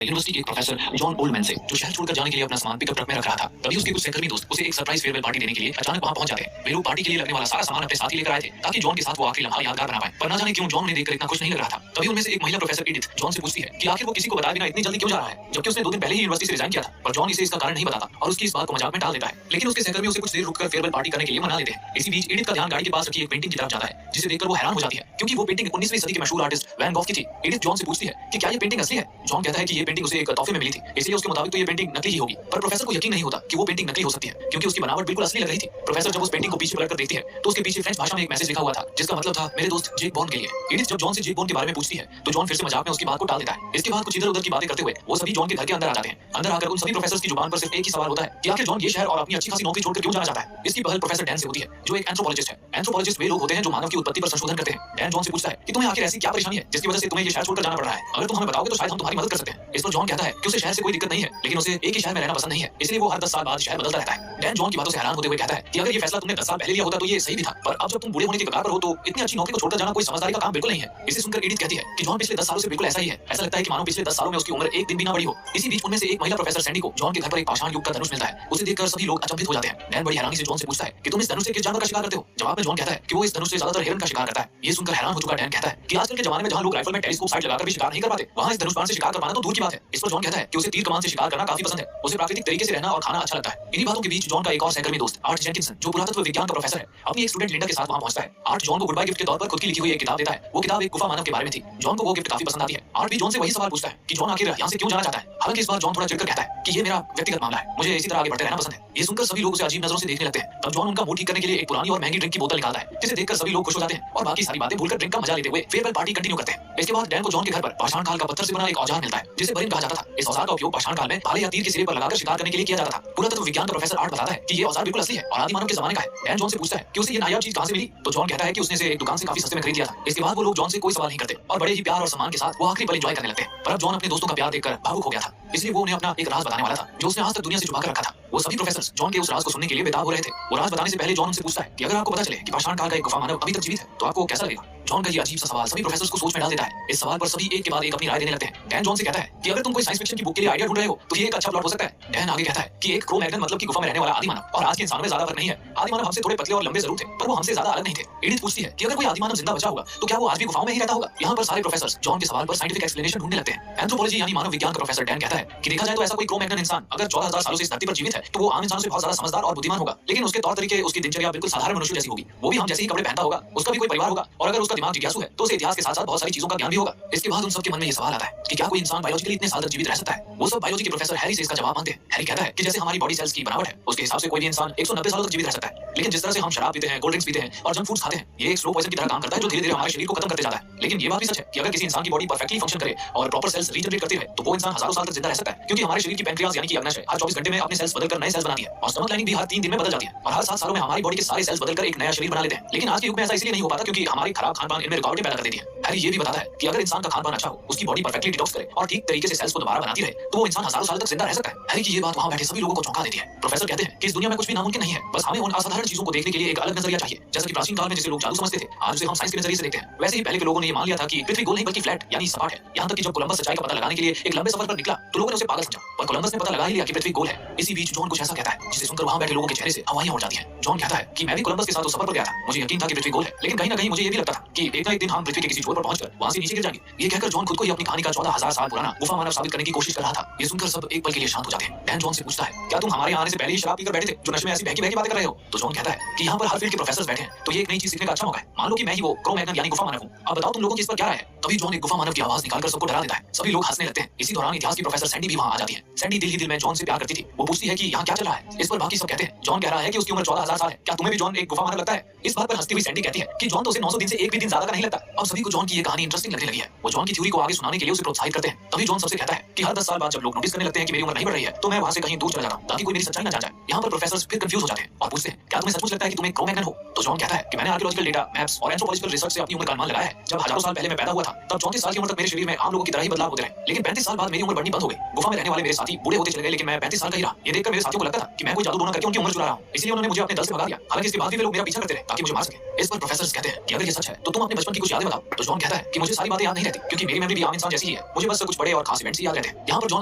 University के एक professor John Oldman से, जो शहर छोड़कर जाने के लिए अपना सामान पिकअप ट्रक में रख रहा था। तभी उसके कुछ सहकर्मी दोस्त उसे एक सरप्राइज फेयरवेल पार्टी देने के लिए अचानक वहां पहुंच जाते हैं। वे लोग पार्टी के लिए लगने वाला सारा सामान अपने साथ ही लेकर आए थे, ताकि जॉन के साथ वो आखिरी लम्हा यादगार बना पाए। पर ना जाने क्यों जॉन उन्हें देखकर इतना खुश नहीं लग रहा था। तभी उनमें से एक महिला प्रोफेसर एडिथ जॉन से पूछती है कि आखिर वो किसी को बताए बिना इतनी जल्दी क्यों जा रहा है, जबकि उसने 2 दिन पहले ही यूनिवर्सिटी से रिजाइन किया था। पर जॉन इसे इसका कारण नहीं बताता और उसकी इस बात को मजाक में टाल देता है। लेकिन उसके सहकर्मी उसे कुछ देर रुककर फेयरवेल पार्टी करने के लिए मना लेते हैं। इसी बीच एडिथ का ध्यान गाड़ी के पास रखी एक पेंटिंग की तरफ जाता है, जिसे देखकर वो हैरान हो जाती है, क्योंकि वो पेंटिंग 19वीं सदी के मशहूर आर्टिस्ट वैन गॉग की थी। एडिथ जॉन से पूछती है कि क्या ये पेंटिंग असली है। जॉन कहता है कि ये पेंटिंग उसे एक तोहफे में मिली थी, इसलिए उसके मुताबिक तो ये पेंटिंग नकली ही होगी। पर प्रोफेसर को यकीन नहीं होता कि वो पेंटिंग नकली हो सकती है, क्योंकि उसकी बनावट बिल्कुल असली लग रही थी। प्रोफेसर जब उस पेंटिंग को पीछे पलटकर देखती है तो उसके पीछे फ्रेंच भाषा में एक मैसेज लिखा हुआ था, जिसका मतलब था मेरे दोस्त जेक बॉर्न के लिए। एडिथ जब जॉन से जेक बॉर्न के बारे में पूछती है तो जॉन फिर से मजाक में उसकी बात को टाल देता है। इसके बाद कुछ इधर उधर की बातें करते हुए वो सभी जॉन के घर के अंदर आ जाते हैं। अंदर आकर उन सभी प्रोफेसर्स की जुबान पर सिर्फ एक ही सवाल होता है कि आखिर जॉन ये शहर और अपनी अच्छी खासी नौकरी छोड़कर क्यों जाना चाहता है। इसकी पहल प्रोफेसर डैन से होती है, जो एक एंथ्रोपोलॉजिस्ट है। एंथ्रोपोलॉजिस्ट वे लोग होते हैं जो मानव की उत्पत्ति पर संशोधन करते हैं। डैन जॉन से पूछता है कि तुम्हें आखिर ऐसी क्या परेशानी है जिसकी वजह से तुम्हें ये शहर छोड़कर जाना पड़ रहा है। अगर तुम हमें बताओगे तो शायद हम तुम्हारी मदद कर सकते हैं। इस पर जॉन कहता है कि उसे शहर से कोई दिक्कत नहीं है, लेकिन उसे एक ही शहर में रहना पसंद नहीं है, इसलिए वो हर 10 साल बाद शहर बदलता रहता है। डैन जॉन की बातों से हैरान होते हुए कहता है कि अगर ये फैसला तुमने 10 साल पहले लिया होता तो ये सही भी था, पर अब जब तुम बूढ़े होने की कगार पर हो तो इतनी अच्छी नौकरी को छोड़कर जाना कोई समझदारी का काम बिल्कुल नहीं है। इसे सुनकर एडिथ कहती है कि जॉन पिछले 10 सालों से बिल्कुल ऐसा ही है। ऐसा लगता है कि मानो पिछले 10 सालों में उसकी उम्र एक दिन भी ना बढ़ी हो। इसी बीच उनमें से एक महिला प्रोफेसर सैंडी को जॉन के घर पर एक पाषाण युग का धनुष मिलता है। उसे देखकर सभी लोग अचंभित हो जाते हैं। डैन बड़ी हैरानी से जॉन से पूछता है कि तुम इस धनुष से किस जानवर का शिकार करते हो। जवाब में जॉन कहता है कि वो इस धनुष से ज्यादातर हिरन का शिकार करता है। ये सुनकर हैरान हो चुका डैन कहता है कि आजकल के जमाने में जहां लोग राइफल में टेलीस्कोप साइट लगाकर भी शिकार नहीं कर पाते, वहां इस धनुष बाण से शिकार कर पाना तो दूर की बात है। इस पर जॉन कहता है कि उसे तीर कमान से शिकार करना काफी पसंद है। उसे प्राकृतिक तरीके से रहना और खाना अच्छा लगता है। इन्हीं बातों के बीच जॉन का एक और सहकर्मी दोस्त आर्ट जेनकिंसन, जो पुरातत्व विज्ञान का प्रोफेसर है, अपनी एक स्टूडेंट लिंडा के साथ वहां पहुंचता है। आर्ट जॉन को गुड बाय गिफ्ट के तौर पर खुद की लिखी हुई एक किताब देता है। वो किताब एक गुफा मानव के बारे में थी। जॉन को वो गिफ्ट काफी पसंद आती है। आर्ट भी जॉन से वही सवाल पूछता है कि जॉन आखिर यहाँ से क्यों जाना चाहता है। हालांकि इस बार जॉन थोड़ा चिढ़कर कहता है कि ये मेरा व्यक्तिगत मामला है, मुझे इसी तरह आगे बढ़ते रहना पसंद है। ये सुनकर सभी लोग उसे अजीब नजरों से देखने लगते हैं। तब जॉन उनका मूड ठीक करने के लिए एक पुरानी और महंगी ड्रिंक की बोतल निकालता है, जिसे देखकर सभी लोग खुश हो जाते हैं और बाकी सारी बातें भूलकर ड्रिंक का मजा लेते हुए फेयरवेल पार्टी कंटिन्यू करते हैं। इसके बाद डैन को जॉन के घर पर पाषाण काल का पत्थर से बना एक औजार मिलता है, जिसे बरिन कहा जाता था। इस औजार का उपयोग पाषाण काल में भाले या तीर के सिरे पर लगाकर शिकार करने के लिए किया जाता था। पुरातत्व विज्ञान का प्रोफेसर आर्ट बताता है कि ये औजार बिल्कुल असली है और आदि मानव के जमाने का है। डैन जॉन से पूछता है कि उसे ये नायाब चीज कहां से मिली, तो जॉन कहता है कि उसने इसे एक दुकान से काफी सस्ते में खरीद लिया था। इसके बाद वो लोग जॉन से कोई सवाल नहीं करते और बड़े ही प्यार और सम्मान के साथ वो आखिरी पल एंजॉय करने लगते हैं। पर अब जॉन अपने दोस्तों का प्यार देखकर भावुक हो गया था, इसलिए वो उन्हें अपना एक राज बताने वाला था, जो उसने आज तक दुनिया से छुपा कर रखा था। वो सभी प्रोफेसर्स जॉन के उस राज को सुनने के लिए बेताब हो रहे थे। वो राज बताने से पहले जॉन उनसे पूछता है कि अगर आपको पता चले कि पाषाण काल का एक गुफा मानव अभी तक जीवित है तो आपको कैसा लगेगा। जॉन का ये अजीब सा सवाल सभी प्रोफेसर्स को सोच में डाल देता है। इस सवाल पर सभी एक के बाद एक अपनी राय देने लगते हैं। डैन जॉन से कहता है कि अगर तुम कोई साइंस फिक्शन की बुक के लिए आइडिया ढूंढ रहे हो तो ये एक अच्छा प्लॉट हो सकता है। डैन आगे कहता है कि एक क्रो-मैग्नन मतलब की गुफा में रहने वाला आदि मानव और आज के इंसानों में ज्यादा फर्क नहीं है। आदि मानव हमसे थोड़े पतले और लंबे जरूर थे, पर वो हमसे ज्यादा अलग नहीं थे। एडिथ पूछती है कि अगर कोई आदि मानव जिंदा बचा होगा तो क्या वो आज भी गुफाओं में ही रहता होगा। यहाँ पर सारे प्रोफेसर्स जॉन के सवाल पर साइंटिफिक एक्सप्लेनेशन ढूंढने लगते हैं। एंथ्रोपोलॉजी यानी मानव विज्ञान का प्रोफेसर डैन कहता है कि देखा जाए तो ऐसा कोई क्रो-मैग्नन इंसान अगर 14,000 सालों से इस धरती पर जीवित है तो वो आम इंसानों से बहुत ज्यादा समझदार और बुद्धिमान होगा। लेकिन उसके तौर तरीके, उसकी दिनचर्या बिल्कुल साधारण मनुष्य जैसी होगी। वो भी हम जैसे ही कपड़े पहनता होगा, उसका भी कोई परिवार होगा और अगर उसका दिमाग जिज्ञासु है तो उसे इतिहास के साथ साथ बहुत सारी चीजों का ज्ञान भी होगा। इसके बाद उन सबके मन में ये सवाल आता है कि क्या कोई इंसान बायोलॉजिकली इतने साल तक जीवित रह सकता है। वो सब बायोलॉजी के प्रोफेसर हैरी से इसका जवाब मांगते हैं। हैरी कहता है कि जैसे हमारी बॉडी सेल्स की बनावट है उसके हिसाब से कोई भी इंसान 190 सालों तक जीवित रह सकता है। लेकिन जिस तरह से हम शराब पीते हैं, कोल्ड ड्रिंक्स पीते हैं और जंक फूड्स खाते हैं, ये एक स्लो पॉइजन की तरह काम करता है जो धीरे-धीरे हमारे शरीर को खत्म करते जाता है। लेकिन ये बात भी सच है कि अगर किसी इंसान की बॉडी परफेक्टली फंक्शन करे और प्रॉपर सेल्स रीजनरेट करती रहे तो वो इंसान हजारों साल तक जिंदा रह सकता है, क्योंकि हमारे शरीर की पैंक्रियाज यानी कि अग्नाशय हर 24 घंटे में अपने सेल्स बदलकर नए सेल्स बनाती है और स्टमक लाइनिंग भी हर 3 दिन में बदल जाती है और हर 7 सालों में हमारी बॉडी के सारे सेल्स बदलकर एक नया शरीर बना लेते हैं। लेकिन आज के युग में ऐसा इसलिए नहीं हो पाता क्योंकि हमारी खराब खान-पान इनमें रुकावटें पैदा कर देती है। हैरी ये भी बताता है कि अगर इंसान का खान-पान अच्छा हो, उसकी बॉडी परफेक्टली डिटॉक्स करे और ठीक तरीके से सेल्स को दोबारा बनाती रहे तो वो इंसान हजारों साल तक जिंदा रह सकता है। हैरी की ये बात वहां बैठे सभी लोगों को चौंका देती है। प्रोफेसर कहते हैं कि इस दुनिया में कुछ भी नामुमकिन नहीं है, बस हमें उन असाधारण चीजों को देखने के लिए एक अलग नजरिया चाहिए। जैसे कि प्राचीन काल में जिसे लोग जादू समझते थे, आज उसे हम साइंस के नजरिए से देखते हैं। वैसे ही पहले के लोगों ने ये मान लिया था कि पृथ्वी गोल नहीं बल्कि फ्लैट यानी सपाट है। यहाँ तक कि जब कोलंबस सच्चाई का पता लगाने के लिए एक लंबे सफर पर निकला तो लोगों ने उसे पागल समझा, पर कोलंबस ने पता लगा ही लिया कि पृथ्वी गोल है। इसी बीच जॉन कुछ ऐसा कहता है जिसे सुनकर वहां बैठे लोगों के चेहरे से हवाएं उड़ जाती हैं। जॉन कहता है कि मैं भी कोलंबस के साथ उस सफर पर गया था, मुझे यकीन था कि पृथ्वी गोल है, लेकिन कहीं ना कहीं मुझे ये भी लगता था कि एक ना एक दिन हम पृथ्वी के किसी छोर पर पहुंचकर वहां से नीचे गिर जाएंगे। ये कहकर जॉन खुद को ही अपनी कहानी का 14,000 साल पुराना गुफा मानव साबित करने की कोशिश कर रहा था। ये सुनकर सब एक पल के लिए शांत हो जाते हैं। डैन जॉन से पूछता है क्या तुम हमारे यहाँ आने से पहले ही शराब पीकर बैठे थे जो नशे में ऐसी बहकी बहकी बातें कर रहे हो। तो जॉन कहता है कि यहाँ पर हर फील्ड के प्रोफेसर्स बैठे हैं तो ये एक नई चीज सीखने का अच्छा मौका है। मान लो कि मैं ही वो क्रो-मैग्नन यानी गुफा मानव हूँ, अब बताओ तुम लोगों की इस पर क्या राय है। तभी जॉन एक गुफा मानव की आवाज निकालकर सबको डरा देता है। सभी लोग हंसने लगते हैं। इसी दौरान इतिहास की प्रोफेसर सैंडी भी वहां आ जाती है। सैंडी दिल ही दिल में जॉन से प्यार करती थी। वो पूछती है कि यहाँ क्या चल रहा है। इस पर बाकी सब कहते हैं। जॉन कह रहा है कि उसकी उम्र 14,000 साल है, क्या तुम्हें भी जॉन एक गुफा मानव लगता है। इस बात पर हंसती हुई सैंडी कहती है कि जॉन तो उसे 900 दिन से एक भी दिन ज्यादा का नहीं लगता। अब सभी को जॉन की ये कहानी इंटरेस्टिंग लगने लगी है। वो जॉन की थ्योरी को आगे सुनाने के लिए उसे प्रोत्साहित करते हैं। तभी जॉन सबसे कहता है कि हर 10 साल बाद जब लोग नोटिस करने लगते हैं कि मेरी उम्र नहीं बढ़ रही है तो मैं वहां से कहीं दूर चला जाता हूं ताकि कोई मेरी सच्चाई न जान जाए। यहाँ पर प्रोफेसर्स फिर कंफ्यूज हो जाते हैं और पूछते हैं क्या तुम्हें सचमुच लगता है कि तुम एक क्रो-मैग्नन हो। तो जॉन कहता है कि मैंने आर्कियोलॉजिकल डेटा, मैप्स और एंथ्रोपोलॉजिकल रिसर्च से अपनी उम्र का अनुमान लगाया है। जब हजारों साल पहले मैं पैदा हुआ था तब 34 साल की उम्र तक मेरे शरीर में आम लोगों की तरह ही बदलाव होते रहे, लेकिन 35 साल बाद मेरी उम्र बढ़नी बंद हो गई। गुफा में रहने वाले मेरे साथी बूढ़े होते चले गए, लेकिन मैं 35 साल का ही रहा। ये देखकर मेरे साथियों को लगता था कि मैं कोई जादू टोना करके उनकी उम्र चुरा रहा हूं, इसलिए उन्होंने मुझे अपने दल से भगा दिया। हालांकि इसके बाद भी वे लोग मेरा पीछा करते रहे ताकि मुझे मार सके। इस पर प्रोफेसर्स कहते हैं कि अगर ये सच है तो तुम अपने बचपन की कुछ यादें बताओ। तो जॉन कहता है कि मुझे सारी बातें याद नहीं रहती क्योंकि मेरी मेमोरी भी आम इंसान जैसी ही है, मुझे बस कुछ बड़े और खास इवेंट्स ही याद रहते हैं। यहाँ पर जॉन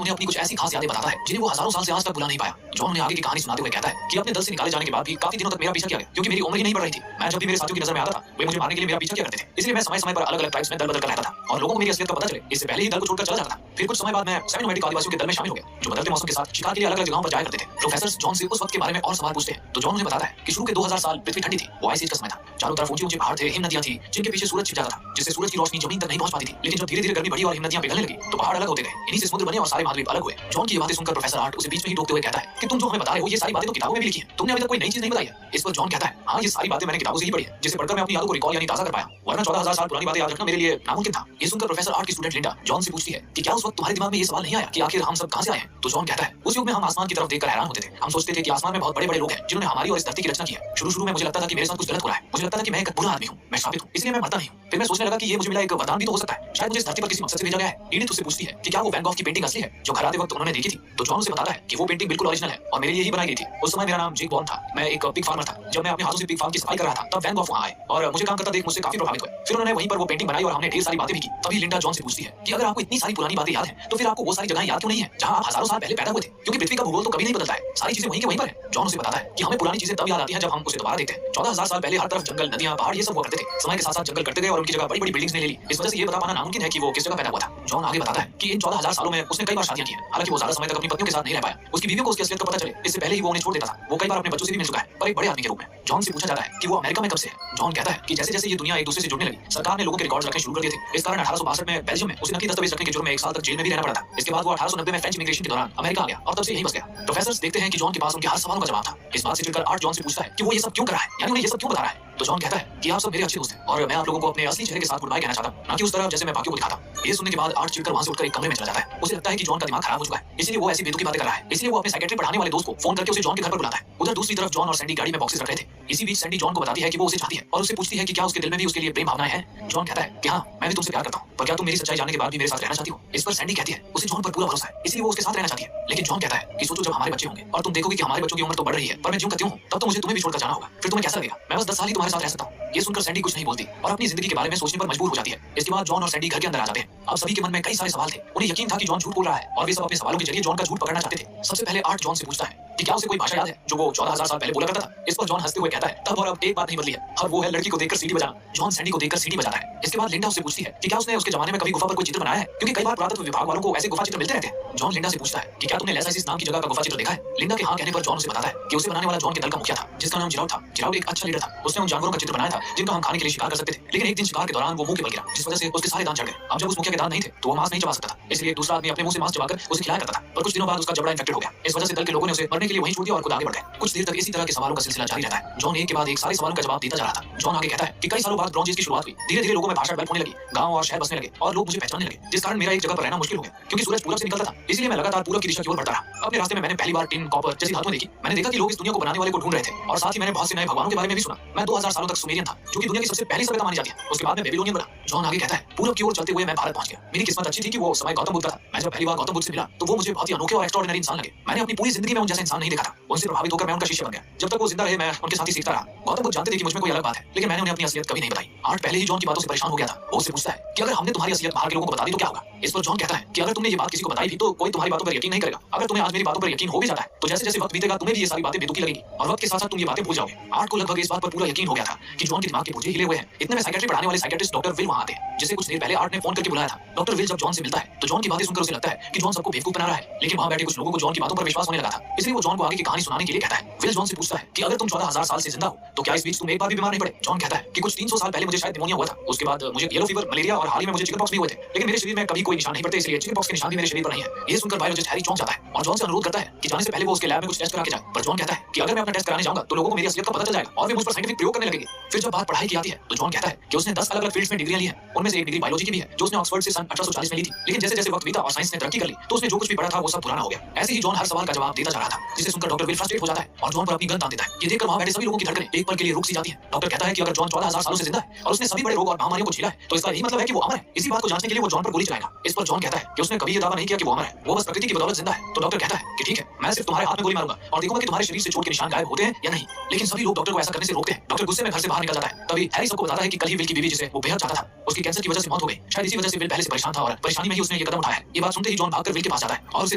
उन्हें अपनी कुछ ऐसी खास यादें बताता है जिन्हें वो हजारों साल से आज तक भुला नहीं पाया। जॉन उन्हें आगे की कहानी सुनाते हुए कहता है कि अपने दल से निकाले जाने के बाद भी काफी दिनों तक मेरा पीछा किया गया क्योंकि मेरी उम्र ही नहीं बढ़ रही थी। मैं जब भी मेरे साथियों की नजर में आता था वे मुझे मारने के लिए मेरा पीछा किया करते थे, इसलिए मैं समय समय पर अलग अलग ट्राइब्स में दल बदल कर रहता था और लोगों को मेरी असलियत का पता चले इससे पहले ही दल को छोड़कर चला जाता था। फिर कुछ समय बाद मैं सेमी नोमैडिक आदिवासियों के दल में शामिल हो गया जो बदलते मौसम के साथ शिकार के लिए अलग अलग जगहों पर जाया करते थे। प्रोफेसर जॉन से उस वक्त के बारे में और सवाल पूछते हैं तो जॉन उन्हें बताता है कि शुरू के 2000 साल पृथ्वी ठंडी थी, वो आइस एज का समय था। चारों तरफ ऊंचे ऊंचे पहाड़ थे, हिम नदियां थी जिनके पीछे सूरज छिप जाता था जिससे सूरज की रोशनी जमीन तक नहीं पहुंच पाती थी। लेकिन जब धीरे धीरे गर्मी बढ़ी और हिम नदियां पिघलने लगी तो पहाड़ अलग होते गए, इन्हीं से समुद्र बने और सारे महाद्वीप अलग हुए। जॉन की ये बातें सुनकर प्रोफेसर आर्ट उसे बीच में ही टोकते हुए कहता है कि तुम जो हमें बता रहे हो ये सारी बातें तो किताबों में भी लिखी हैं, तुमने अभी तक कोई नई चीज नहीं बताई है। इस पर जॉन कहता है हाँ, ये सारी बातें मैंने किताबों से ही पढ़ी है जिसे पढ़कर मैं अपनी यादों को रिकॉल यानी ताजा कर पाया, वरना 14000 साल पुरानी बातें याद रखना मेरे लिए नामुमकिन था। ये सुनकर प्रोफेसर आर्ट की स्टूडेंट लिंडा जॉन से पूछती है कि क्या उस वक्त तुम्हारे दिमाग में ये सवाल नहीं आया कि आखिर हम सब कहां से आए हैं? तो जॉन कहता है उस युग में हम आसमान की तरफ देखकर हैरान होते थे, हम सोचते थे कि आसमान में बहुत बड़े बड़े लोग हैं जिन्होंने हमारी और इस धरती की रचना की है। शुरू में मुझे लगता था कि मेरे साथ कुछ गलत हो रहा है, मुझे लगता था कि मैं एक बुरा आदमी हूँ, मैं शापित हूँ, इसलिए मैं मरता नहीं हूँ। फिर मैं सोचने लगा कि ये मुझे मिला एक वरदान भी तो हो सकता है, शायद मुझे इस धरती पर किसी मकसद से भेजा गया है। ईडिथ उससे पूछती है कि क्या वो वैन गॉग की पेंटिंग असली है जो घर आते वक्त उन्होंने देखी थी? तो जॉन उसे बताता है कि वो पेंटिंग बिल्कुल ओरिजिनल है और मेरे लिए ही बनाई गई थी। उस समय मेरा नाम जेक बॉर्न था, मैं एक पिग फार्मर था। जब मैं अपने हाथों से पिग फार्म की सफाई कर रहा था तब वैन गॉग वहां आए और मुझे काम करता देख मुझसे काफी प्रभावित हुए। फिर उन्होंने वहीं पर वो पेंटिंग बनाई और हमने ढेर सारी बातें भी की। तभी लिंडा जॉन से पूछती है कि अगर आपको इतनी सारी पुरानी बातें याद हैं तो फिर आपको वो सारी जगहें याद क्यों नहीं है जहां आप हजारों साल पहले पैदा हुए थे? क्योंकि पृथ्वी का भूगोल तो कभी नहीं बदलता है, सारी चीजें वहीं के वहीं पर है। जॉन उसे बताता है कि हमें पुरानी चीजें तब याद आती हैं जब हम उसे दोबारा देखते हैं। 14000 साल पहले हर तरफ जंगल, नदियां, पहाड़ ये सब हुआ करते थे। समय के साथ साथ जंगल कटते गए और उनकी जगह बड़ी बड़ी बिल्डिंग्स ने ले ली। इस वजह से ये बता पाना नामुमकिन है कि वो किस जगह पैदा हुआ था। जॉन आगे बताता है कि इन 14000 सालों में उसने कई बार शादियां की हैं। हालांकि वो ज्यादा समय तक अपनी पत्नियों के साथ नहीं रह पाया, उसकी बीवियों को उसकी असलियत का पता चले इससे पहले ही वो उन्हें छोड़ देता था। वो कई बार अपने बच्चों से भी मिल चुका है पर एक बड़े आदमी के रूप में। जॉन से पूछा जाता है कि वो अमेरिका में कब से है? जॉन कहता है कि जैसे जैसे ये दुनिया एक दूसरे से जुड़ने लगी सरकार ने लोगों के रिकॉर्ड रखने शुरू कर दिए थे। इस कारण 1862 में बेल्जियम में उसे नकली दस्तावेज रखने के जुर्म में 1 साल तक जेल में भी रहना पड़ा था। इसके बाद वो 1890 में फ्रेंच इमिग्रेशन के दौरान अमेरिका आ गया और तब से यहीं बस गया। प्रोफेसर देखते हैं कि जॉन के पास उनके हर सवालों का जवाब था। इस बात से चिढ़कर आर्ट जॉन से पूछता है कि वो ये सब क्यों कर रहा है, यानी उन्हें ये सब क्यों बता रहा है? तो जॉन कहता है कि आप सब मेरे अच्छे दोस्त हैं और मैं आप लोगों को अपने असली चेहरे के साथ गुड बाय कहना चाहता हूं, ना कि उस तरह जैसे मैं बाकियों को दिखाता। ये सुनने के बाद आर्ट चिढ़कर वहां से उठकर एक कमरे में चला जाता है। उसे लगता है कि जॉन का दिमाग खराब हो चुका है, इसलिए वो ऐसी बेतुकी बातें कर रहा है। इसलिए वो अपने साइकियाट्री पढ़ाने वाले दोस्त को फोन करके उसे जॉन के घर पर बुलाता है। उधर दूसरी तरफ जॉन और सैंडी गाड़ी में बॉक्सेस रख रहे थे। इसी बीच सैंडी जॉन को बताती है कि वो उसे चाहती है और उससे पूछती है कि क्या उसके दिल में भी उसके लिए प्रेम भावनाएं हैं। जॉन कहता है कि हाँ, मैं भी तुमसे प्यार करता हूँ, पर क्या तुम मेरी सच्चाई जानने के बाद भी मेरे साथ रहना चाहती हो? इस पर सैंडी कहती है उसे जॉन पर पूरा भरोसा है, इसलिए वो उसके साथ रहना चाहती है। लेकिन जॉन कहता है कि सोचो जब हमारे बच्चे होंगे और तुम देखोगे कि हमारे बच्चों की उम्र तो बढ़ रही है पर मैं ज्यों करती हूँ तब तो मुझे तुम्हें भी छोड़कर जाना होगा, फिर तुम्हें कैसा लगेगा? मैं बस 10 साल ही तुम्हारे साथ रह सकता हूँ। ये सुनकर सैंडी कुछ नहीं बोलती और अपनी जिंदगी के बारे में सोचने पर मजबूर हो जाती है। इसके बाद जॉन और सैंडी घर के अंदर आ जाते हैं। अब सभी के मन में कई सारे सवाल थे। उन्हें यकीन था कि जॉन झूठ बोल रहा है और वे सब अपने सवालों के जरिए जॉन का झूठ पकड़ना चाहते थे। सबसे पहले आर्ट जॉन से पूछता है कि क्या उसे कोई भाषा याद है जो वो 14000 साल पहले बोला करता था? इस पर जॉन हंसते हुए कहता है तब और अब एक बात नहीं बदली है और वो है लड़की को देखकर सीढ़ी बजाना। जॉन सैंडी को देखकर सीढ़ी बजाता है। इसके बाद लिंडा उससे पूछती है कि क्या उसने उसके जमाने में कभी गुफा पर कोई चित्र बनाया है, क्योंकि कई बार पुरातत्व विभाग वालों को ऐसे गुफा चित्र मिलते रहते हैं। जॉन लिंडा से पूछता है कि क्या तुमने लेसाइसिस नाम की जगह का गुफा चित्र देखा है? लिंडा के हाँ कहने पर जॉन उसे बताता है कि उसे बनाने वाला जॉन के दल का मुखिया था जिसका नाम जिराउट था। जिराउट एक अच्छा लीडर था। उसने उन जानवरों का चित्र बनाया था जिनका हम खाने के लिए शिकार कर सकते थे, लेकिन एक दिन शिकार के दौरान वो मुंह के बल गिरा जिस वजह से उसके सारे दांत चढ़ गए। अब जब उस मुखिया के दांत नहीं थे तो वो मांस नहीं चबा सकता था, इसलिए दूसरा आदमी अपने मुंह से मांस चबाकर उसे खिलाया करता था। पर कुछ दिनों बाद उसका जबड़ा इन्फेक्टेड हो गया। इस वजह से दल के लोगों ने उसे मरने के लिए वहीं छोड़ दिया और खुद आगे बढ़ गए। कुछ देर तक इसी तरह के सवालों का सिलसिला जारी रहता है। जॉन एक के बाद एक सारे सवालों का जवाब देता जा रहा था। जॉन आगे कहता है कि कई सालों बाद ब्रॉन्ज एज की शुरुआत हुई। धीरे धीरे लोगों में भाषा डेवलप होने लगी, गांव और शहर बसने लगे और लोग मुझे पहचानने लगे, जिस कारण मेरा एक जगह पर रहना मुश्किल हो गया क्योंकि सूरज पूरब से निकलता था। इसलिए मैं लगातार पूरब की दिशा की ओर बढ़ता रहा। अपने रास्ते में मैंने पहली बार टिन, कॉपर जैसी धातुएं देखी। मैंने देखा कि लोग इस दुनिया को बनाने वाले को ढूंढ रहे थे और साथ ही मैंने बहुत से नए भगवानों के बारे में भी सुना। मैं 2000 सालों तक सुमेरियन था जो कि दुनिया की सबसे पहली सभ्यता मानी जाती है। उसके बाद मैं बेबीलोनियन बना। जॉन आगे कहता है पूरब की ओर चलते हुए मैं भारत पहुंच गया। मेरी किस्मत अच्छी थी कि वो समय गौतम बुद्ध था। मैं जब पहली बार गौतम बुद्ध से मिला तो वो मुझे बहुत ही अनोखे और एक्स्ट्राऑर्डिनरी इंसान लगे। मैंने अपनी पूरी जिंदगी में उन जैसा इंसान नहीं देखा था। उनसे प्रभावित होकर मैं उनका शिष्य बन गया। जब तक वो जिंदा रहे मैं उनके साथ ही सीखता रहा। गौतम बुद्ध जानते थे कि मुझ में कोई अलग बात है, लेकिन मैंने उन्हें अपनी असलियत कभी नहीं बताई। आर्ट पहले ही जॉन की बातों से परेशान हो गया था। वो उससे पूछता है कि अगर हमने तुम्हारी असलियत बाहर के लोगों को बता दी तो क्या होगा? इस पर जॉन कहता है कि अगर तुमने ये बात किसी को बताई भी तो कोई तुम्हारी बातों पर यकीन नहीं करेगा। अगर तुम्हें आज मेरी बातों पर यकीन हो भी जाता है तो जैसे जैसे वक्त बीतेगा तुम्हें भी ये सारी बातें बेतुकी लगेंगी और वक्त के साथ साथ तुम ये बातें भूल जाओगे। आर्ट को लगभग इस बात पर पूरा यकीन हो गया था कि जॉन के दिमाग के पुर्जे हिले हुए हैं। इतने में साइकियाट्री पढ़ाने वाले साइकियाट्रिस्ट डॉक्टर विल वहां आते हैं, जिसे कुछ देर पहले आर्ट ने फोन करके बुलाया था। डॉक्टर विल जब जॉन से मिलता है तो जॉन की बातें सुनकर उसे लगता है कि जॉन सबको बेवकूफ बना रहा है, लेकिन वहां बैठे कुछ लोगों को जॉन की बातों पर विश्वास होने लगा था। इसलिए वो जॉन को आगे की कहानी सुनाने के लिए कहता है। विल जॉन से पूछता है कि अगर तुम 14000 साल से जिंदा हो तो क्या इस बीच तुम एक बार भी बीमार नहीं पड़े? जॉन कहता है कि कुछ 300 साल पहले मुझे शायद निमोनिया हुआ था, उसके बाद मुझे येलो फीवर, मलेरिया और हाल ही में मुझे चिकन पॉक्स भी हुए थे, लेकिन मेरे शरीर में कभी कोई निशान नहीं पड़ते, इसलिए चिकन पॉक्स के निशान भी मेरे शरीर पर नहीं है। ये सुनकर बायोलॉजिस्ट हैरी चौंक जाता है और जॉन से अनुरोध करता है कि जाने से पहले वो उसके लैब में कुछ टेस्ट करा के जाए। पर जॉन कहता है कि अगर मैं अपना टेस्ट कराने जाऊंगा तो लोगों को मेरी असलियत का पता चल जाएगा और वे मुझ पर साइंटिफिक प्रयोग करने लगेंगे। फिर जब बात पढ़ाई की आती है तो जॉन कहता है कि उसने 10 अलग-अलग फील्ड्स में डिग्रियां ली हैं। उनमें से एक डिग्री बायोलॉजी की भी है जो उसने ऑक्सफोर्ड से सन 1840 में ली थी, लेकिन जैसे जैसे वक्त बीता और साइंस ने तरक्की कर ली तो उसने जो कुछ भी पढ़ा था वो सब पुराना हो गया। ऐसे ही जॉन हर सवाल का जवाब देता जा रहा था, जिसे सुनकर डॉक्टर विल फ्रस्ट्रेट हो जाता है और जॉन पर अपनी गन तान देता है। ये देखकर वहां बैठे सभी लोगों की धड़कनें एक पल के लिए रुक सी जाती हैं। डॉक्टर कहता है कि अगर जॉन 14000 सालों से जिंदा है और उसने सभी बड़े रोग और महामारियों को झेला है तो इसका यही मतलब है कि वो अमर है। इसी बात को जांचने के लिए वो जॉन पर गोली चलाएगा। इस पर जॉन कहता है कि उसने कभी ये दावा नहीं किया कि वो अमर है, वो बस प्रकृति की बदौलत जिंदा है। तो डॉक्टर कहता है कि ठीक है, मैं सिर्फ तुम्हारे हाथ में गोली मारूंगा और देखूंगा कि तुम्हारे शरीर से चोट के निशान गायब होते हैं या नहीं। लेकिन सभी लोग डॉक्टर को ऐसा करने से रोकते हैं। डॉक्टर गुस्से में घर से बाहर निकल जाता है। तभी हैरी सबको बताता है कि कल ही विल की बीवी, जिसे वो बेहद चाहता था, उसकी कैंसर की वजह से मौत हो गई। शायद इसी वजह से विल पहले से परेशान था और परेशानी में ही उसने ये कदम उठाया है। ये बात सुनते ही जॉन भागकर विल के पास जाता है और उसे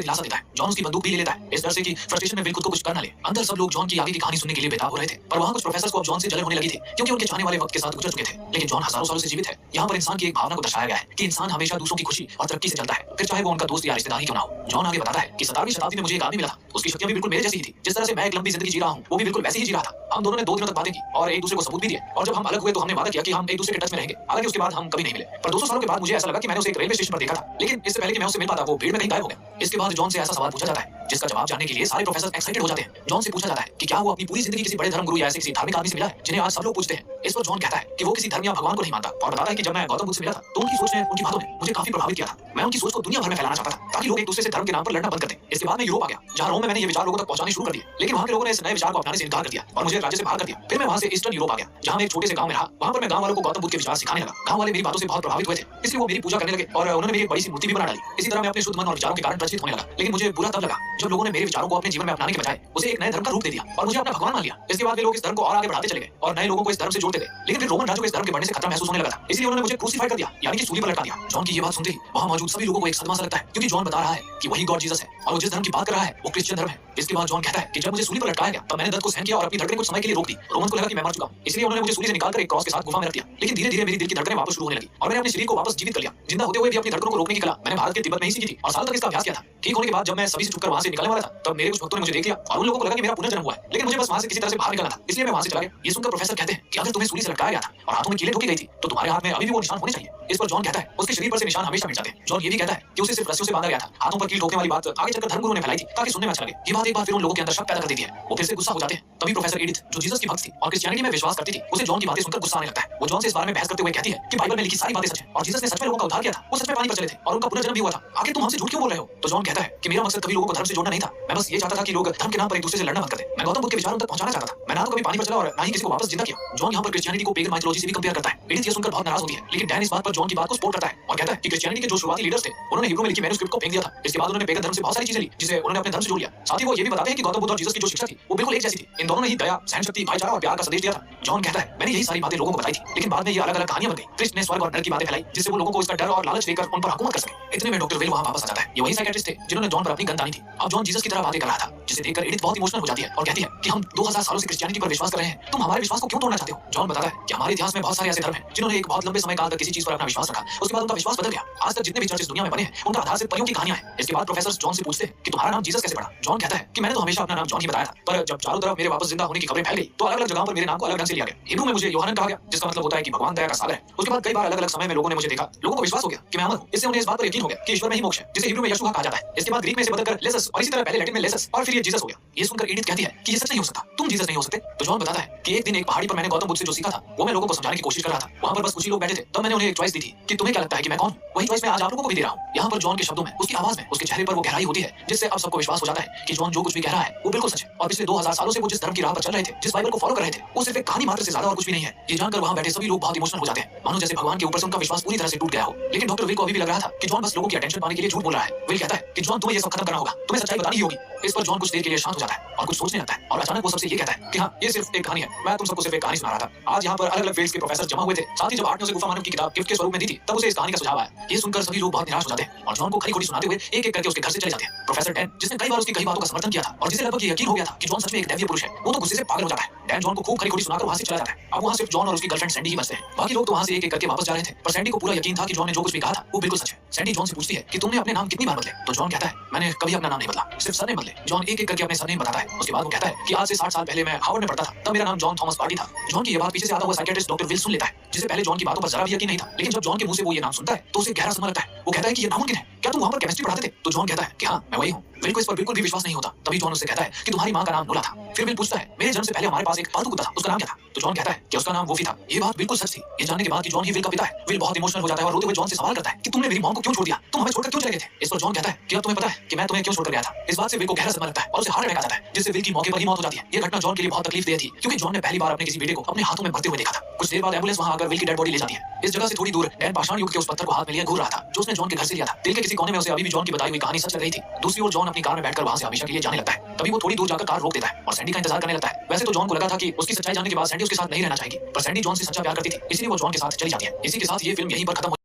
दिलासा देता है। जॉन उसकी बंदूक भी ले लेता है, इस डर से कि फ्रस्ट्रेशन में विल खुद को कुछ कर न ले। अंदर सब लोग जॉन की आगे की कहानी सुनने के लिए बेताब हो रहे थे, पर वहां कुछ प्रोफेसर को अब जॉन से जलन होने लगी थी, क्योंकि उनके चाहने वाले वक्त के साथ गुजर चुके थे। लेकिन जॉन हजारों सालों से जीवित है। यहाँ पर इंसान की एक भावना को दर्शाया गया है कि इंसान हमेशा दूसरों की खुशी और तरक्की से चलता है, फिर चाहे वो उनका दोस्त या रिश्तेदार ही क्यों ना हो। जॉन आगे बताता है कि 17वीं शताब्दी में मुझे एक आदमी मिला था, उसकी शक्तियां भी बिल्कुल मेरे जैसी ही थी। जिस तरह से मैं एक लंबी जिंदगी जी रहा हूँ, वो भी बिल्कुल वैसे ही जी रहा था। हम दोनों ने 2 दिनों तक बातें की और एक दूसरे को सबूत भी दिए, और जब हम अलग हुए तो हमने वादा किया कि हम एक दूसरे के टच में रहेंगे। हालांकि उसके बाद हम कभी नहीं मिले, पर 200 सालों के बाद मुझे ऐसा लगा कि मैंने उसे एक रेलवे स्टेशन पर देखा था, लेकिन इससे पहले कि मैं उससे मिल पाता वो भीड़ में कहीं गायब हो गया। इसके बाद जॉन से ऐसा सवाल पूछा जाता है जिसका जवाब जानने के लिए सारे प्रोफेसर एक्साइटेड हो जाते हैं। जॉन से पूछा जाता है कि क्या वो अपनी पूरी जिंदगी किसी बड़े धर्मगुरु या ऐसे किसी धार्मिक आदमी से मिला है जिन्हें आज सब लोग पूछते हैं। इस पर जॉन कहता है कि वो किसी धर्म या भगवान को नहीं मानता, और बताता है कि जब मैं गौतम बुद्ध से मिला था तो उनकी सोच ने, उनकी बातों ने मुझे काफी प्रभावित किया था। मैं उनकी सोच को दुनिया भर में फैलाना चाहता था ताकि लोग एक दूसरे से धर्म के नाम पर लड़ना बंद कर दें। इसके बाद मैं यूरोप आ गया, जहां रोम में मैंने ये विचार लोगों तक पहुंचाने शुरू कर दिए, लेकिन वहां के लोगों ने इस नए विचार को अपनाने से इनकार कर दिया और मुझे राज्य से बाहर कर दिया। फिर मैं वहां से ईस्टर्न यूरोप आ गया, जहां मैं एक छोटे से गांव में रहा। वहां पर मैं गांव वालों को गौतम बुद्ध के विचार सिखाने लगा। गांव वाले मेरी बातों से बहुत प्रभावित हुए थे, इसलिए वो मेरी पूजा करने लगे और उन्होंने मेरी एक बड़ी सी मूर्ति भी बना डाली। इसी तरह मैं अपने शुद्ध मन और विचारों के कारण प्रचलित होने लगा। लेकिन मुझे बुरा तब लगा जब लोगों ने मेरे विचारों को अपने जीवन में अपनाने के बजाय उसे एक नए धर्म का रूप दे दिया और मुझे अपना भगवान मान लिया। इसके बाद वे लोग इस धर्म को और आगे बढ़ाते चले गए और नए लोगों को इस धर्म से जोड़ते गए। लेकिन फिर रोमन राज्य को इस धर्म के बढ़ने से खतरा महसूस होने लगा था, इसलिए उन्होंने मुझे क्रूसीफाई कर दिया, यानी कि सूली पर लटका दिया। जॉन की ये बात सुनते ही वहां मौजूद सभी लोगों को एक सदमा सा लगता है, क्योंकि जॉन बता रहा है कि वही गॉड जीसस है और वो जिस धर्म की बात कर रहा है वो क्रिश्चियन धर्म है। इसके बाद जॉन कहता है कि जब मुझे सूली पर लटकाया गया तब मैंने दर्द को सहन किया और अपनी धड़कनें कुछ समय के लिए रोक दी। रोमन को लगा कि मैं मर चुका हूं, इसलिए उन्होंने मुझे सूली से निकालकर एक क्रॉस के साथ गुफा में रख दिया। लेकिन धीरे धीरे मेरी दिल की धड़कनें वापस शुरू होने लगी और मैंने अपने शरीर को वापस जीवित कर लिया। जिंदा होते हुए भी अपनी धड़कनों को रोकने की कला मैंने भारत के तिब्बत में ही सीखी थी और सालों तक इसका अभ्यास किया था। ठीक होने के बाद जब मैं सभी से छुपकर वहां से निकलने वाला था तब मेरे कुछ भक्तों ने मुझे देख लिया और उन लोगों को लगा कि मेरा पुनर्जन्म हुआ है, लेकिन मुझे बस वहां से किसी तरह से बाहर निकलना था, इसलिए मैं वहां से चला गया। ये सुनकर प्रोफेसर कहते हैं कि अगर तुम्हें सूली से लटकाया गया था और हाथों में कीलें ठोकी गई थी तो तुम्हारे हाथ में अभी भी वो निशान होने चाहिए। इस पर जॉन कहता है उसके शरीर पर से निशान हमेशा मिट जाते हैं। जॉन ये भी कहता है कि उसे सिर्फ रस्सियों से बांधा गया था। हाथों पर कील ठोकने वाली बात आगे चलकर धर्मगुरु ने फैलाई थी ताकि सुनने में अच्छा लगे। ये बात एक बार फिर उन लोगों के अंदर शक पैदा कर देती है, वो फिर से गुस्सा हो जाते हैं। तभी प्रोफेसर एडिथ, जो जीसस की भक्त थी और क्रिश्चियनिटी में विश्वास करती थी, उसे जॉन की बातें सुनकर गुस्सा आने लगता है। वो जॉन से इस बारे में बहस करते हुए कहती है कि बाइबल में लिखी सारी बातें सच है और जीसस ने सच में लोगों का उद्धार किया था, वो सच में पानी पर चले थे और उनका पुनर्जन्म भी हुआ था। आखिर तुम हमसे झूठ क्यों बोल रहे हो? तो जॉन कहता है कि मेरा मकसद कभी लोगों को धर्म से जोड़ना नहीं था, मैं बस ये चाहता था कि लोग धर्म के नाम पर एक दूसरे से लड़ना बंद कर दें। मैं गौतम बुद्ध के विचारों तक पहुंचाना चाहता था। मैं ना तो कभी पानी पर चला और ना ही किसी को वापस जिंदा किया। जॉन यहाँ पर क्रिश्चियनिटी को पेगन माइथोलॉजी से भी कंपेयर करता है। एडिथ ये सुनकर बहुत नाराज होती है, लेकिन डैन इस बात पर जॉन की बात को सपोर्ट करता है और कहता है कि क्रिश्चियनिटी के जो शुरुआती लीडर्स थे उन्होंने हिब्रू में लिखी मैन्युस्क्रिप्ट को फेंक दिया था। इसके बाद उन्होंने पेगन धर्म से बहुत सारी चीजें ली जिसे उन्होंने अपने धर्म से जोड़ लिया। साथ ही वो ये भी बताते हैं कि गौतम बुद्ध और जीसस की जो शिक्षा थी वो बिल्कुल एक जैसी थी। इन दोनों ने ही दया, सहनशक्ति, भाईचारा और प्यार का संदेश दिया था। जॉन कहता है मैंने यही सारी बातें लोगों को बताई थी, लेकिन बाद में ये अलग अलग कहानियां बन गई। कृष्ण ने स्वर्ग और नरक की बातें फैलाई जिससे वो लोगों को इसका डर और लालच देकर उन पर हुकूमत कर सके। इतने में डॉक्टर विल वहां वापस आ जाता है। ये वही साइकियाट्रिस्ट थे जिन्होंने जॉन पर अपनी गन तानी थी। अब जॉन जीसस की तरह बातें कर रहा था, जिसे देखकर एडिथ बहुत इमोशनल हो जाती है और कहती है कि हम 2000 सालों से क्रिश्चियनिटी पर विश्वास कर रहे हैं, तुम हमारे विश्वास को क्यों तोड़ना चाहते हो? जॉन बताता है कि हमारे इतिहास में बहुत सारे ऐसे धर्म हैं जिन्होंने एक बहुत लंबे समय काल तक किसी चीज पर अपना विश्वास रखा, उसके बाद उनका विश्वास बदल गया। आज तक जितने भी चर्चेस दुनिया में बने हैं उनका आधार सिर्फ परियों की कहानियां हैं। इसके बाद प्रोफेसर जॉन से पूछते हैं कि तुम्हारा नाम जीसस कैसे पड़ा? जॉन कहता है कि मैंने तो हमेशा अपना नाम जॉन ही बताया था, पर जब चारों तरफ मेरे वापस जिंदा होने की खबरें फैल गई तो अलग अलग जगहों पर मेरे नाम को अलग ढंग से लिया गया। हिब्रू में मुझे यूहन्ना कहा गया, जिसका मतलब होता है कि भगवान दया का सागर है। उसके बाद कई बार अलग अलग समय में लोगों ने मुझे देखा, लोगों को विश्वास हो गया कि मैं अमर हूं। इससे उन्हें इस बात पर यकीन हो गया कि ईश्वर में ही मोक्ष है, जिसे हिब्रू में यशुआ कहा जाता है। इसके बाद ग्रीक में इसे बदलकर लेसस और इसी तरह पहले लैटिन में लेसस और फिर ये जीसस हो गया। ये सुनकर एडिथ कहती है कि ये सच नहीं हो सकता, तुम जीसस नहीं हो सकते। तो जॉन बताता है कि एक दिन एक पहाड़ी पर मैंने गौतम बुद्ध से जो सीखा था वो मैं लोगों को समझाने की कोशिश कर रहा था। वहां पर बस कुछ ही लोग बैठे थे, तब मैंने उन्हें एक चॉइस दी थी कि तुम्हें क्या लगता है कि मैं कौन हूं? वही चॉइस मैं आज आप लोगों को भी दे रहा हूं। यहाँ पर जॉन के शब्दों में, उसकी आवाज में, उसके चेहरे पर वो गहराई होती है जिससे अब सबको विश्वास हो जाता है कि जॉन जो कुछ भी कह रहा है वो बिल्कुल सच है और पिछले 2000 सालों से वो जिस धर्म की राह पर चल रहे थे, जिस बाइबल को फॉलो कर रहे थे, वो सिर्फ एक कहानी मात्र से ज्यादा और कुछ भी नहीं है। ये जानकर वहां बैठे सभी लोग बहुत इमोशनल हो जाते हैं, मानो जैसे भगवान के ऊपर से उनका विश्वास पूरी तरह से टूट गया हो। लेकिन डॉक्टर विल को अभी भी लग रहा था कि जॉन बस लोगों की अटेंशन पाने के लिए झूठ बोल रहा है। विल कहता है कि जॉन तुम्हें ये सब खत्म करना होगा, तुम्हें सच्चाई बतानी ही होगी। इस पर जॉन कुछ देर के लिए शांत हो जाता है और कुछ सोचने लगता है और अचानक वो सबसे ये कहता है कि हाँ, ये सिर्फ एक कहानी है, मैं तुम सबको सिर्फ एक कहानी सुना रहा था। आज यहाँ पर अलग अलग फील्ड्स के प्रोफेसर जमा हुए थे। साथ ही जब आर्ट ने उसे गुफा मानव की किताब गिफ्ट के स्वरूप में दी थी तब उसे इस कहानी का सुझाव आया। ये सुनकर सभी लोग बहुत निराश हो जाते हैं और जॉन को खरी खोटी सुनाते हुए एक एक करके उसके घर से चले जाते हैं। प्रोफेसर डैन, जिसने कई बार उसकी कई बातों का समर्थन किया था और जिसे लगभग ये यकीन हो गया था कि जॉन सच में एक दैवीय पुरुष है, वो तो गुस्से से पागल हो जाता है। डैन जॉन को खूब खरी खोटी सुनाकर वहां से चला जाता है। अब वहां सिर्फ जॉन और उसकी गर्लफ्रेंड सैंडी ही बचते हैं। बाकी लोग तो वहां से एक एक करके वापस जा रहे थे, पर सैंडी को पूरा यकीन था कि जॉन ने जो कुछ भी कहा था वो बिल्कुल सच है। सैंडी जॉन से पूछती है कि तुमने अपने नाम कितनी बार बदले? तो जॉन कहता है मैंने कभी अपना नाम नहीं बदला, सिर्फ सरनेम बदले। जॉन एक एक करके अपने सरनेम बताता है। उसके बाद वो कहता है कि आज से 60 साल पहले मैं हार्वर्ड में पढ़ता था, तब मेरा नाम जॉन थॉमस पार्टी था। जॉन की ये बात पीछे से आता हुआ साइकियाट्रिस्ट डॉक्टर विल सुन लेता है, जिसे पहले जॉन की बातों पर जरा भी यकीन नहीं था। लेकिन जब जॉन के मुंह से वो ये नाम सुनता है तो उसे गहरा सदमा लगता है। वो कहता है कि ये नामुमकिन है, क्या तुम वहां पर केमिस्ट्री पढ़ाते थे? तो जॉन कहता है कि हाँ, मैं वही हूँ। विल को इस पर बिल्कुल भी विश्वास नहीं होता। तभी जॉन उससे कहता है कि तुम्हारी माँ का नाम नोला था। फिर विल पूछता है मेरे जन्म से पहले हमारे पास एक पालतू कुत्ता था, उसका नाम क्या था? तो जॉन कहता है कि उसका नाम वोफी था। ये बात बिल्कुल सच थी। ये जानने के बाद कि जॉन ही विल का पिता है, विल बहुत इमोशनल हो जाता है और रोते हुए जॉन से सवाल करता है कि तुमने मेरी मॉम को क्यों छोड़ दिया, तुम हमें छोड़कर क्यों चले गए थे? इस पर जॉन कहता है कि अब तुम्हें पता है कि मैं तुम्हें क्यों छोड़कर गया था। इस बात से विल को गहरा सदमा लगता है और उसे हार्ट अटैक आ जाता है, जिससे विल की मौके पर ही मौत हो जाती है। ये घटना जॉन के लिए बहुत तकलीफदेह थी, क्योंकि जॉन ने पहली बार अपने किसी बेटे को अपने हाथों में मरते हुए देखा था। कुछ देर बाद एम्बुलेंस वहां आकर विल की डेड बॉडी ले जाती है। इस जगह से थोड़ी दूर डैन पाषाण युग के उस पत्थर को हाथ में लिए घूर रहा था। जो उसने जॉन के घर से लिया था। दिल के किसी कोने में उसे अभी भी जॉन की बताई हुई कहानी सच लग रही थी। दूसरी ओर जॉन अपनी कार में बैठकर वहां से हमेशा के लिए जाने लगता है। तभी वो थोड़ी दूर जाकर कार रोक देता है और सैंडी का इंतजार करने लगता है। वैसे तो जॉन को लगा था कि उसकी सच्चाई जानने के बाद सैंडी उसके साथ नहीं रहना चाहेगी, पर सैंडी जॉन से सच्चा प्यार करती थी, इसलिए वो जॉन के साथ चली जाती है। इसी के साथ ये फिल्म यहीं पर खत्म